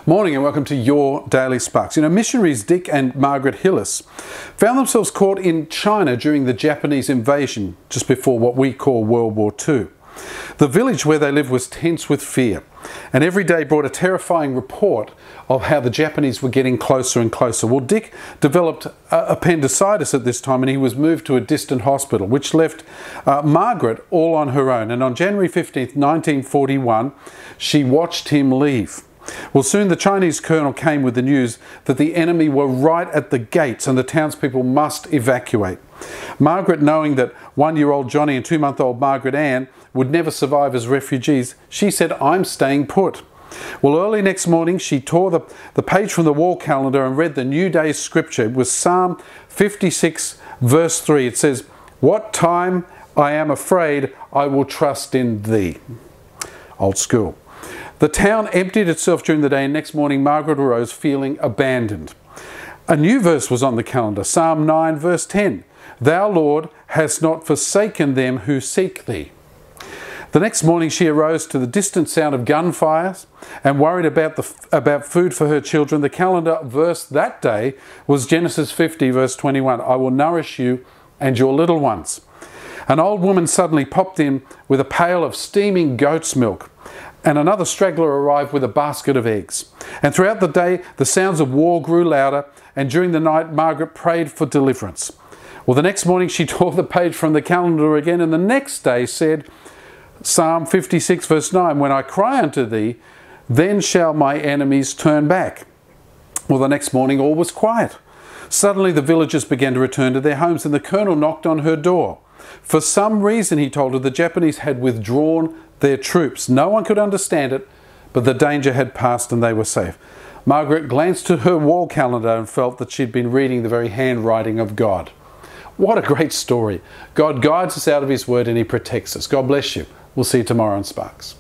Morning and welcome to your Daily Sparks. Missionaries Dick and Margaret Hillis found themselves caught in China during the Japanese invasion, just before what we call World War II. The village where they lived was tense with fear, and every day brought a terrifying report of how the Japanese were getting closer and closer. Well, Dick developed appendicitis at this time and he was moved to a distant hospital, which left Margaret all on her own. And on January 15th, 1941, she watched him leave. Well, soon the Chinese colonel came with the news that the enemy were right at the gates and the townspeople must evacuate. Margaret, knowing that 1-year-old Johnny and 2-month-old Margaret Ann would never survive as refugees, she said, "I'm staying put." Well, early next morning, she tore the page from the wall calendar and read the New Day's scripture. It was Psalm 56, verse 3. It says, "What time I am afraid, I will trust in thee." Old school. The town emptied itself during the day, and next morning Margaret arose feeling abandoned. A new verse was on the calendar, Psalm 9 verse 10. "Thou, Lord, hast not forsaken them who seek thee." The next morning she arose to the distant sound of gunfires and worried about food for her children. The calendar verse that day was Genesis 50 verse 21. "I will nourish you and your little ones." An old woman suddenly popped in with a pail of steaming goat's milk, and another straggler arrived with a basket of eggs. And throughout the day, the sounds of war grew louder, and during the night, Margaret prayed for deliverance. Well, the next morning, she tore the page from the calendar again, and the next day said, Psalm 56, verse 9, "When I cry unto thee, then shall my enemies turn back." Well, the next morning, all was quiet. Suddenly, the villagers began to return to their homes, and the colonel knocked on her door. For some reason, he told her, the Japanese had withdrawn their troops. No one could understand it, but the danger had passed and they were safe. Margaret glanced at her wall calendar and felt that she'd been reading the very handwriting of God. What a great story. God guides us out of His Word and He protects us. God bless you. We'll see you tomorrow on Sparks.